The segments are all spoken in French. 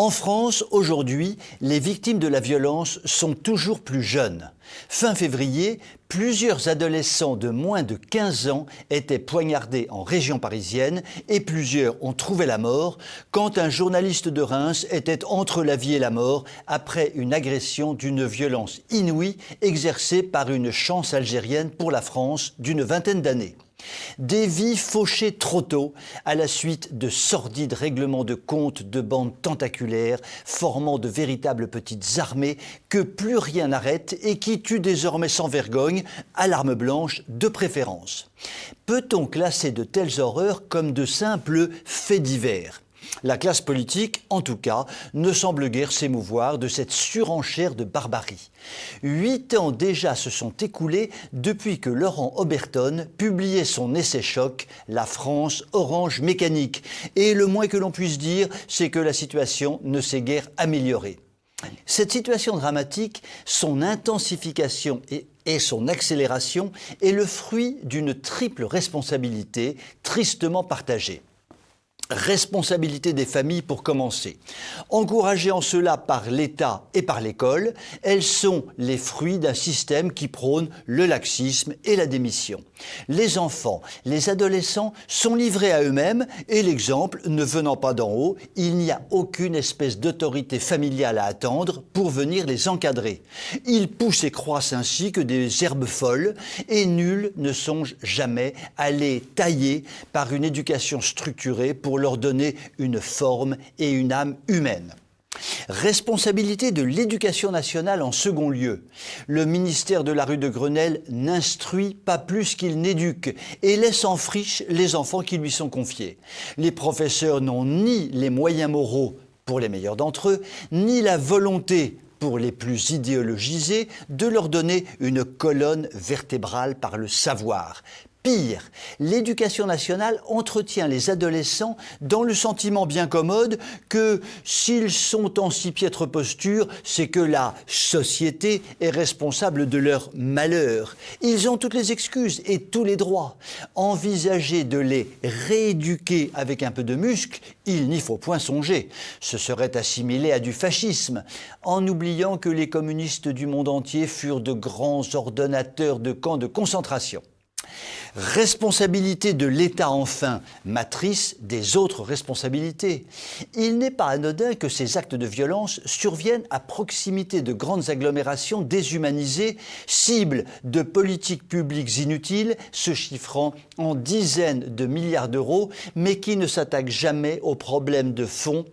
En France, aujourd'hui, les victimes de la violence sont toujours plus jeunes. Fin février, plusieurs adolescents de moins de 15 ans étaient poignardés en région parisienne et plusieurs ont trouvé la mort quand un journaliste de Reims était entre la vie et la mort après une agression d'une violence inouïe exercée par une chance algérienne pour la France d'une vingtaine d'années. Des vies fauchées trop tôt à la suite de sordides règlements de compte de bandes tentaculaires formant de véritables petites armées que plus rien n'arrête et qui tuent désormais sans vergogne, à l'arme blanche de préférence. Peut-on classer de telles horreurs comme de simples faits divers ? La classe politique, en tout cas, ne semble guère s'émouvoir de cette surenchère de barbarie. 8 ans déjà se sont écoulés depuis que Laurent Oberton publiait son essai-choc « La France orange mécanique ». Et le moins que l'on puisse dire, c'est que la situation ne s'est guère améliorée. Cette situation dramatique, son intensification et son accélération est le fruit d'une triple responsabilité tristement partagée. Responsabilité des familles pour commencer. Encouragées en cela par l'État et par l'école, elles sont les fruits d'un système qui prône le laxisme et la démission. Les enfants, les adolescents sont livrés à eux-mêmes et l'exemple ne venant pas d'en haut, il n'y a aucune espèce d'autorité familiale à attendre pour venir les encadrer. Ils poussent et croissent ainsi que des herbes folles et nul ne songe jamais à les tailler par une éducation structurée pour leur donner une forme et une âme humaine. Responsabilité de l'Éducation nationale en second lieu. Le ministère de la rue de Grenelle n'instruit pas plus qu'il n'éduque et laisse en friche les enfants qui lui sont confiés. Les professeurs n'ont ni les moyens moraux pour les meilleurs d'entre eux, ni la volonté pour les plus idéologisés de leur donner une colonne vertébrale par le savoir. Pire, l'Éducation nationale entretient les adolescents dans le sentiment bien commode que s'ils sont en si piètre posture, c'est que la société est responsable de leur malheur. Ils ont toutes les excuses et tous les droits. Envisager de les rééduquer avec un peu de muscle, il n'y faut point songer. Ce serait assimilé à du fascisme, en oubliant que les communistes du monde entier furent de grands ordonnateurs de camps de concentration. Responsabilité de l'État enfin, matrice des autres responsabilités. Il n'est pas anodin que ces actes de violence surviennent à proximité de grandes agglomérations déshumanisées, cibles de politiques publiques inutiles se chiffrant en dizaines de milliards d'euros, mais qui ne s'attaquent jamais aux problèmes de fond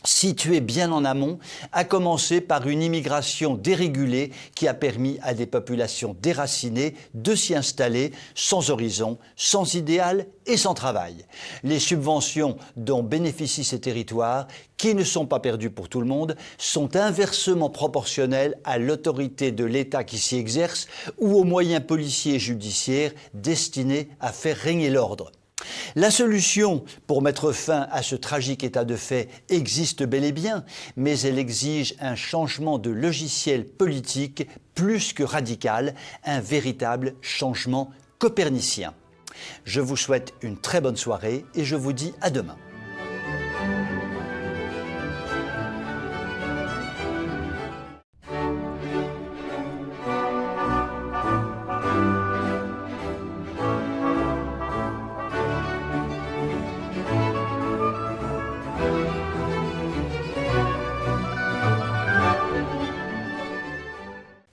situé bien en amont, à commencer par une immigration dérégulée qui a permis à des populations déracinées de s'y installer sans horizon, sans idéal et sans travail. Les subventions dont bénéficient ces territoires, qui ne sont pas perdus pour tout le monde, sont inversement proportionnelles à l'autorité de l'État qui s'y exerce ou aux moyens policiers et judiciaires destinés à faire régner l'ordre. La solution pour mettre fin à ce tragique état de fait existe bel et bien, mais elle exige un changement de logiciel politique plus que radical, un véritable changement copernicien. Je vous souhaite une très bonne soirée et je vous dis à demain.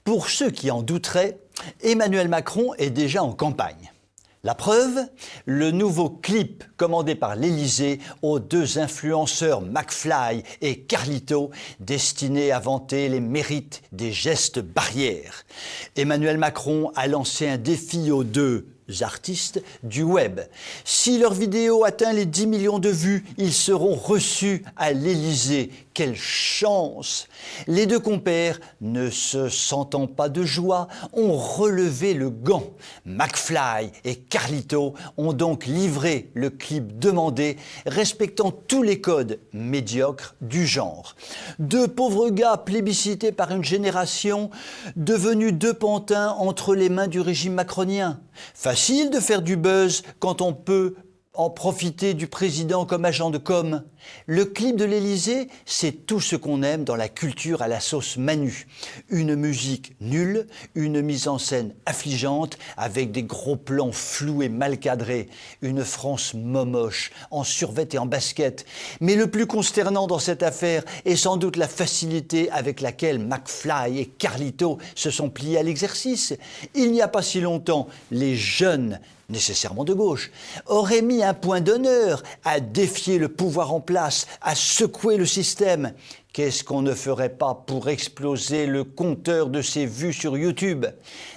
Pour ceux qui en douteraient, Emmanuel Macron est déjà en campagne. La preuve, le nouveau clip commandé par l'Élysée aux deux influenceurs McFly et Carlito, destiné à vanter les mérites des gestes barrières. Emmanuel Macron a lancé un défi aux deux artistes du web. Si leur vidéo atteint les 10 millions de vues, ils seront reçus à l'Élysée. Quelle chance! Les deux compères, ne se sentant pas de joie, ont relevé le gant. McFly et Carlito ont donc livré le clip demandé, respectant tous les codes médiocres du genre. Deux pauvres gars plébiscités par une génération, devenus deux pantins entre les mains du régime macronien. Facile de faire du buzz quand on peut En profiter du président comme agent de com. Le clip de l'Élysée, c'est tout ce qu'on aime dans la culture à la sauce Manu. Une musique nulle, une mise en scène affligeante, avec des gros plans flous et mal cadrés. Une France momoche, en survêt et en basket. Mais le plus consternant dans cette affaire est sans doute la facilité avec laquelle McFly et Carlito se sont pliés à l'exercice. Il n'y a pas si longtemps, les jeunes nécessairement de gauche, aurait mis un point d'honneur à défier le pouvoir en place, à secouer le système. Qu'est-ce qu'on ne ferait pas pour exploser le compteur de ses vues sur YouTube?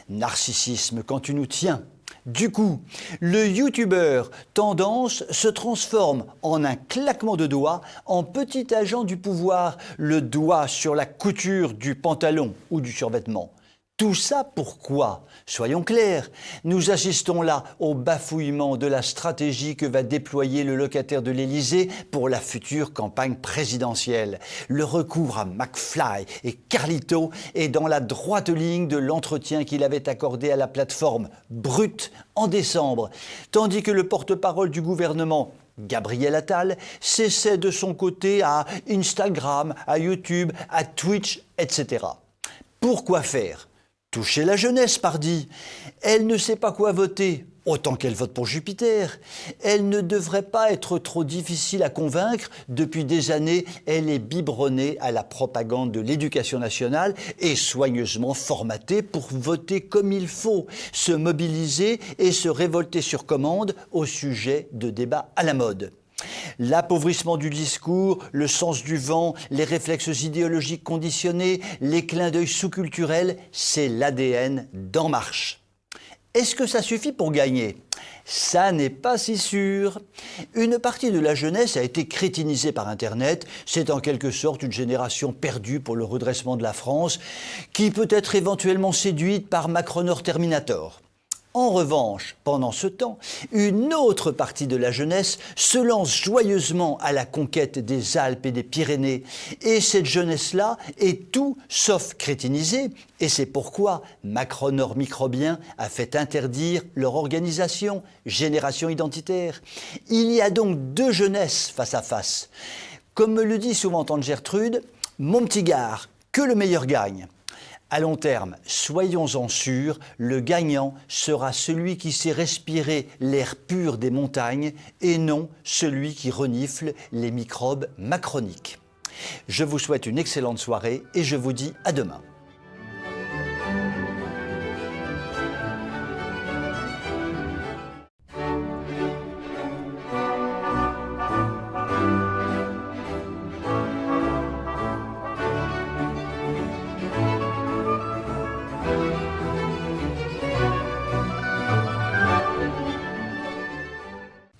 Narcissisme quand tu nous tiens. Du coup, le youtubeur tendance se transforme en un claquement de doigts en petit agent du pouvoir, le doigt sur la couture du pantalon ou du survêtement. Tout ça pourquoi? Soyons clairs, nous assistons là au bafouillement de la stratégie que va déployer le locataire de l'Élysée pour la future campagne présidentielle. Le recours à McFly et Carlito est dans la droite ligne de l'entretien qu'il avait accordé à la plateforme Brut en décembre, tandis que le porte-parole du gouvernement, Gabriel Attal, s'essaie de son côté à Instagram, à YouTube, à Twitch, etc. Pourquoi faire? Toucher la jeunesse, pardi. Elle ne sait pas quoi voter, autant qu'elle vote pour Jupiter. Elle ne devrait pas être trop difficile à convaincre. Depuis des années, elle est biberonnée à la propagande de l'éducation nationale et soigneusement formatée pour voter comme il faut, se mobiliser et se révolter sur commande au sujet de débats à la mode. L'appauvrissement du discours, le sens du vent, les réflexes idéologiques conditionnés, les clins d'œil sous-culturels, c'est l'ADN d'En Marche. Est-ce que ça suffit pour gagner? Ça n'est pas si sûr. Une partie de la jeunesse a été crétinisée par Internet. C'est en quelque sorte une génération perdue pour le redressement de la France, qui peut être éventuellement séduite par Macronor Terminator. En revanche, pendant ce temps, une autre partie de la jeunesse se lance joyeusement à la conquête des Alpes et des Pyrénées. Et cette jeunesse-là est tout sauf crétinisée, et c'est pourquoi Macronor Microbien a fait interdire leur organisation, Génération Identitaire. Il y a donc deux jeunesses face à face. Comme me le dit souvent tante Gertrude, mon petit gars, que le meilleur gagne. À long terme, soyons-en sûrs, le gagnant sera celui qui sait respirer l'air pur des montagnes et non celui qui renifle les microbes macroniques. Je vous souhaite une excellente soirée et je vous dis à demain.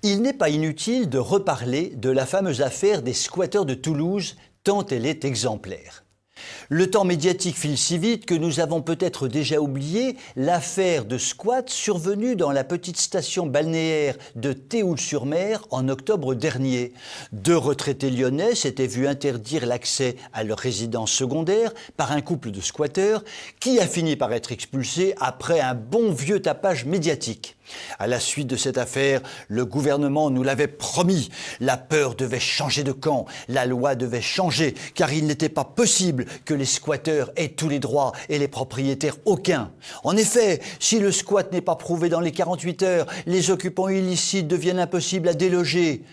Il n'est pas inutile de reparler de la fameuse affaire des squatteurs de Toulouse, tant elle est exemplaire. Le temps médiatique file si vite que nous avons peut-être déjà oublié l'affaire de squat survenue dans la petite station balnéaire de Théoul-sur-Mer en octobre dernier. Deux retraités lyonnais s'étaient vus interdire l'accès à leur résidence secondaire par un couple de squatteurs qui a fini par être expulsé après un bon vieux tapage médiatique. À la suite de cette affaire, le gouvernement nous l'avait promis. La peur devait changer de camp, la loi devait changer, car il n'était pas possible que les squatteurs aient tous les droits et les propriétaires aucun. En effet, si le squat n'est pas prouvé dans les 48 heures, les occupants illicites deviennent impossibles à déloger.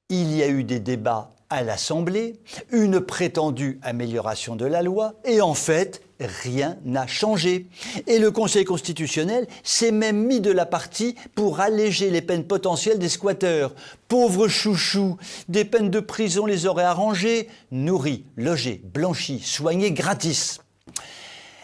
Il y a eu des débats à l'Assemblée, une prétendue amélioration de la loi, et en fait, rien n'a changé. Et le Conseil constitutionnel s'est même mis de la partie pour alléger les peines potentielles des squatteurs. Pauvres chouchous, des peines de prison les auraient arrangés, nourris, logés, blanchis, soignés gratis.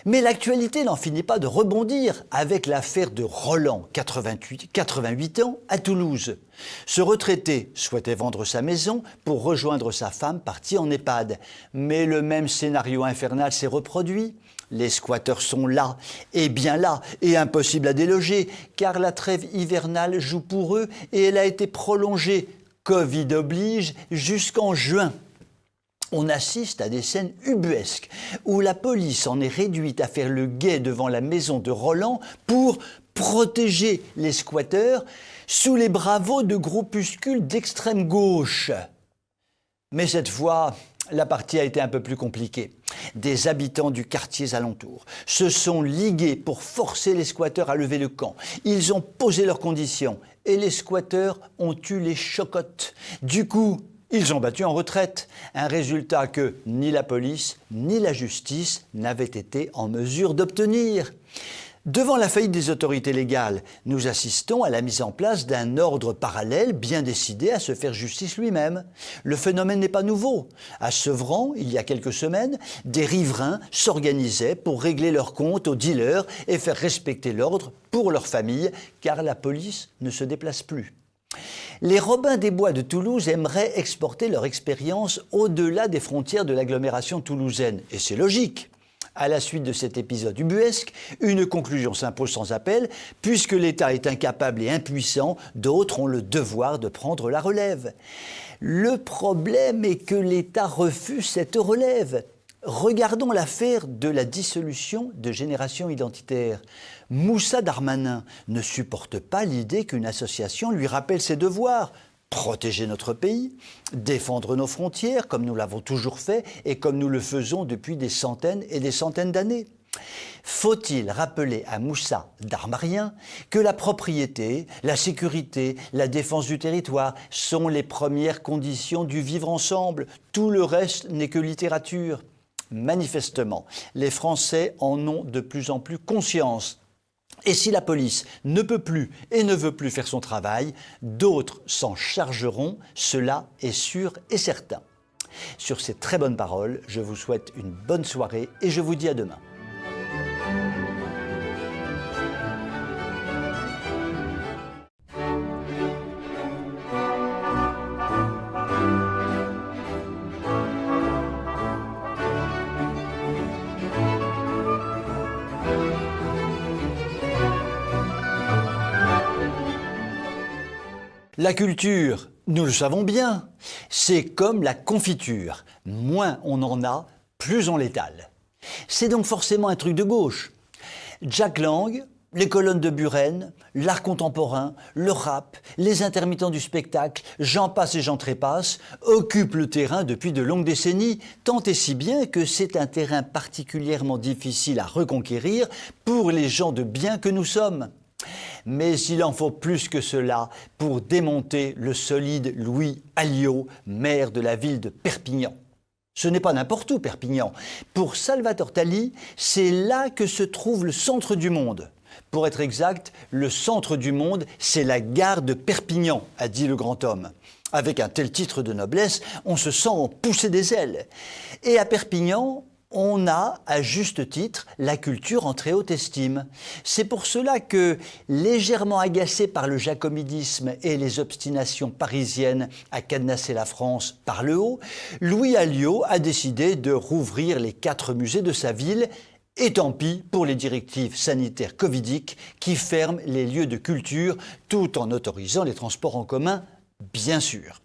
Mais l'actualité n'en finit pas de rebondir avec l'affaire de Roland, 88 ans, à Toulouse. Ce retraité souhaitait vendre sa maison pour rejoindre sa femme partie en EHPAD. Mais le même scénario infernal s'est reproduit. Les squatteurs sont là, et bien là, et impossible à déloger, car la trêve hivernale joue pour eux et elle a été prolongée, Covid oblige, jusqu'en juin. On assiste à des scènes ubuesques où la police en est réduite à faire le guet devant la maison de Roland pour protéger les squatteurs sous les bravos de groupuscules d'extrême gauche. Mais cette fois, la partie a été un peu plus compliquée. Des habitants du quartier alentour se sont ligués pour forcer les squatteurs à lever le camp. Ils ont posé leurs conditions et les squatteurs ont eu les chocottes. Du coup, ils ont battu en retraite. Un résultat que ni la police ni la justice n'avaient été en mesure d'obtenir. Devant la faillite des autorités légales, nous assistons à la mise en place d'un ordre parallèle bien décidé à se faire justice lui-même. Le phénomène n'est pas nouveau. À Sevran, il y a quelques semaines, des riverains s'organisaient pour régler leurs comptes aux dealers et faire respecter l'ordre pour leur famille, car la police ne se déplace plus. Les Robins des Bois de Toulouse aimeraient exporter leur expérience au-delà des frontières de l'agglomération toulousaine. Et c'est logique. À la suite de cet épisode ubuesque, une conclusion s'impose sans appel. Puisque l'État est incapable et impuissant, d'autres ont le devoir de prendre la relève. Le problème est que l'État refuse cette relève. Regardons l'affaire de la dissolution de Génération Identitaire. Moussa Darmanin ne supporte pas l'idée qu'une association lui rappelle ses devoirs. Protéger notre pays, défendre nos frontières comme nous l'avons toujours fait et comme nous le faisons depuis des centaines et des centaines d'années. Faut-il rappeler à Moussa Darmarien que la propriété, la sécurité, la défense du territoire sont les premières conditions du vivre ensemble. Tout le reste n'est que littérature. Manifestement, les Français en ont de plus en plus conscience. Et si la police ne peut plus et ne veut plus faire son travail, d'autres s'en chargeront, cela est sûr et certain. Sur ces très bonnes paroles, je vous souhaite une bonne soirée et je vous dis à demain. La culture, nous le savons bien, c'est comme la confiture. Moins on en a, plus on l'étale. C'est donc forcément un truc de gauche. Jack Lang, les colonnes de Buren, l'art contemporain, le rap, les intermittents du spectacle, j'en passe et j'en trépasse, occupent le terrain depuis de longues décennies, tant et si bien que c'est un terrain particulièrement difficile à reconquérir pour les gens de bien que nous sommes. Mais il en faut plus que cela pour démonter le solide Louis Alliot, maire de la ville de Perpignan. Ce n'est pas n'importe où, Perpignan. Pour Salvatore Tali, c'est là que se trouve le centre du monde. Pour être exact, le centre du monde, c'est la gare de Perpignan, a dit le grand homme. Avec un tel titre de noblesse, on se sent en pousser des ailes. Et à Perpignan, on a, à juste titre, la culture en très haute estime. C'est pour cela que, légèrement agacé par le jacobidisme et les obstinations parisiennes à cadenasser la France par le haut, Louis Alliot a décidé de rouvrir les 4 musées de sa ville. Et tant pis pour les directives sanitaires covidiques qui ferment les lieux de culture tout en autorisant les transports en commun, bien sûr.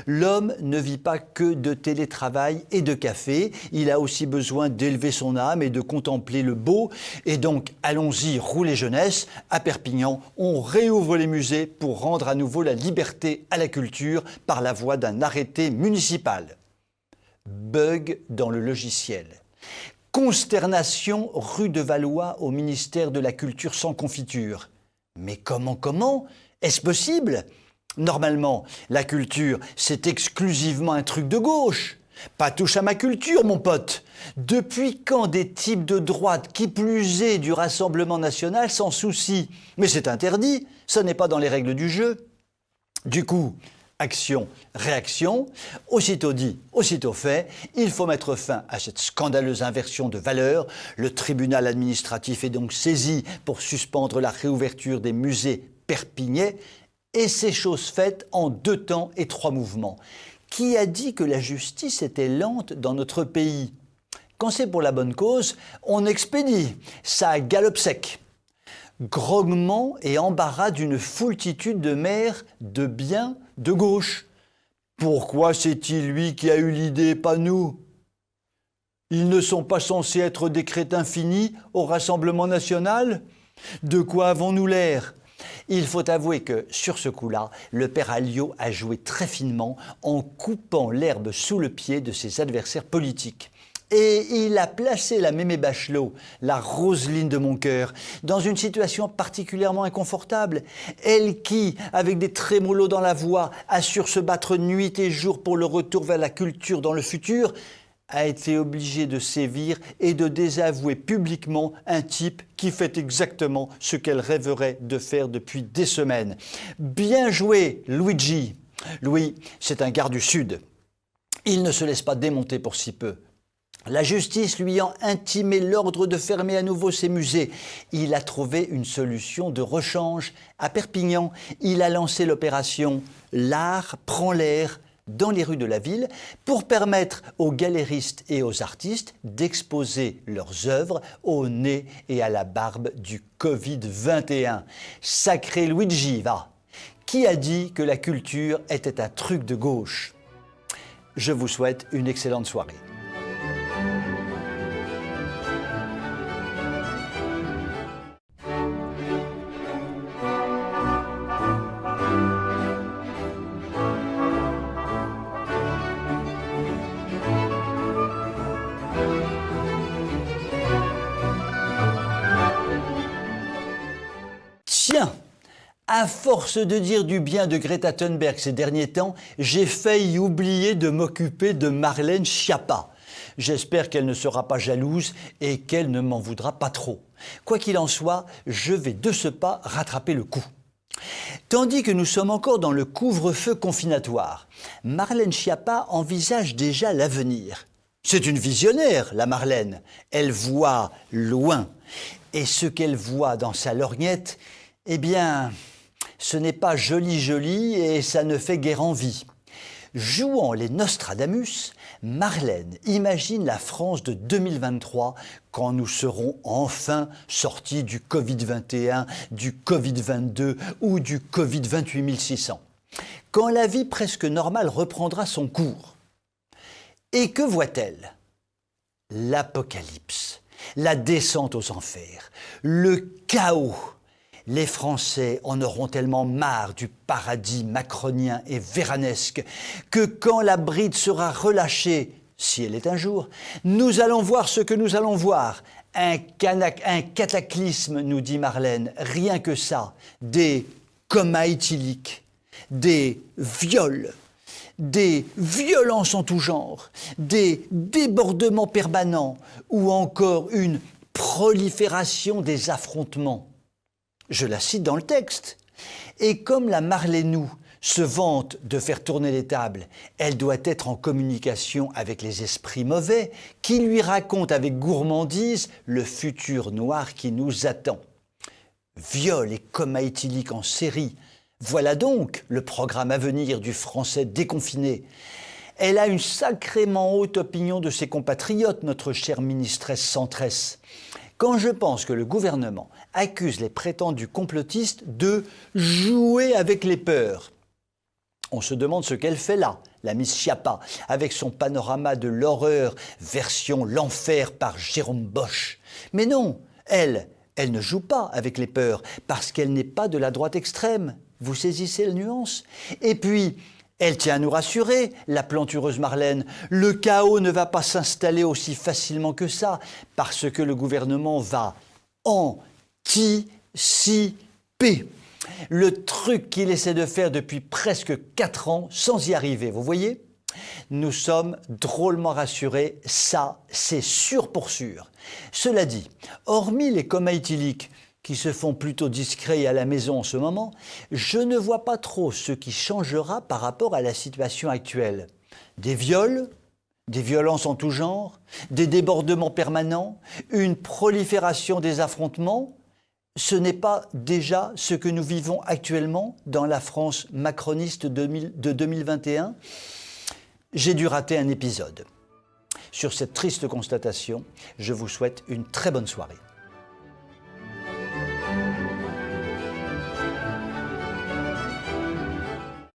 L'homme ne vit pas que de télétravail et de café, il a aussi besoin d'élever son âme et de contempler le beau. Et donc, allons-y, roulez jeunesse, à Perpignan, on réouvre les musées pour rendre à nouveau la liberté à la culture par la voie d'un arrêté municipal. Bug dans le logiciel. Consternation rue de Valois au ministère de la Culture sans confiture. Mais comment est-ce possible ? Normalement, la culture, c'est exclusivement un truc de gauche. Pas touche à ma culture, mon pote. Depuis quand des types de droite, qui plus est du Rassemblement national, s'en soucient ? Mais c'est interdit, ça n'est pas dans les règles du jeu. Du coup, action, réaction, aussitôt dit, aussitôt fait, il faut mettre fin à cette scandaleuse inversion de valeurs. Le tribunal administratif est donc saisi pour suspendre la réouverture des musées perpignais. Et c'est chose faite en 2 temps et 3 mouvements. Qui a dit que la justice était lente dans notre pays ? Quand c'est pour la bonne cause, on expédie, ça galope sec. Grognement et embarras d'une foultitude de maires de bien de gauche. Pourquoi c'est-il lui qui a eu l'idée, pas nous ? Ils ne sont pas censés être des crétins finis au Rassemblement national ? De quoi avons-nous l'air ? Il faut avouer que, sur ce coup-là, le père Alliot a joué très finement en coupant l'herbe sous le pied de ses adversaires politiques. Et il a placé la mémé Bachelot, la Roselyne de mon cœur, dans une situation particulièrement inconfortable. Elle qui, avec des trémolos dans la voix, assure se battre nuit et jour pour le retour vers la culture dans le futur, a été obligée de sévir et de désavouer publiquement un type qui fait exactement ce qu'elle rêverait de faire depuis des semaines. Bien joué, Luigi. Louis, c'est un gars du Sud. Il ne se laisse pas démonter pour si peu. La justice lui ayant intimé l'ordre de fermer à nouveau ses musées, il a trouvé une solution de rechange. À Perpignan, il a lancé l'opération « L'art prend l'air » dans les rues de la ville pour permettre aux galéristes et aux artistes d'exposer leurs œuvres au nez et à la barbe du Covid-21. Sacré Luigi, va! Qui a dit que la culture était un truc de gauche ? Je vous souhaite une excellente soirée. Tiens, à force de dire du bien de Greta Thunberg ces derniers temps, j'ai failli oublier de m'occuper de Marlène Schiappa. J'espère qu'elle ne sera pas jalouse et qu'elle ne m'en voudra pas trop. Quoi qu'il en soit, je vais de ce pas rattraper le coup. Tandis que nous sommes encore dans le couvre-feu confinatoire, Marlène Schiappa envisage déjà l'avenir. C'est une visionnaire, la Marlène. Elle voit loin. Et ce qu'elle voit dans sa lorgnette, eh bien, ce n'est pas joli et ça ne fait guère envie. Jouant les Nostradamus, Marlène imagine la France de 2023 quand nous serons enfin sortis du Covid-21, du Covid-22 ou du Covid-28600. Quand la vie presque normale reprendra son cours. Et que voit-elle ? L'apocalypse, la descente aux enfers, le chaos. Les Français en auront tellement marre du paradis macronien et véranesque que quand la bride sera relâchée, si elle est un jour, nous allons voir ce que nous allons voir. Un cataclysme, nous dit Marlène, rien que ça. Des comas éthyliques, des viols, des violences en tout genre, des débordements permanents ou encore une prolifération des affrontements. Je la cite dans le texte. Et comme la Marlénou se vante de faire tourner les tables, elle doit être en communication avec les esprits mauvais qui lui racontent avec gourmandise le futur noir qui nous attend. Viol et coma éthylique en série, voilà donc le programme à venir du Français déconfiné. Elle a une sacrément haute opinion de ses compatriotes, notre chère ministresse centresse. Quand je pense que le gouvernement accuse les prétendus complotistes de jouer avec les peurs, on se demande ce qu'elle fait là, la Miss Schiappa, avec son panorama de l'horreur, version l'enfer par Jérôme Bosch. Mais non, elle ne joue pas avec les peurs, parce qu'elle n'est pas de la droite extrême. Vous saisissez la nuance ? Et puis, elle tient à nous rassurer, la plantureuse Marlène. Le chaos ne va pas s'installer aussi facilement que ça, parce que le gouvernement va anticiper. Le truc qu'il essaie de faire depuis presque 4 ans sans y arriver, vous voyez ? Nous sommes drôlement rassurés, ça c'est sûr pour sûr. Cela dit, hormis les comas éthyliques, qui se font plutôt discrets et à la maison en ce moment, je ne vois pas trop ce qui changera par rapport à la situation actuelle. Des viols, des violences en tout genre, des débordements permanents, une prolifération des affrontements, ce n'est pas déjà ce que nous vivons actuellement dans la France macroniste de 2021 ? J'ai dû rater un épisode. Sur cette triste constatation, je vous souhaite une très bonne soirée.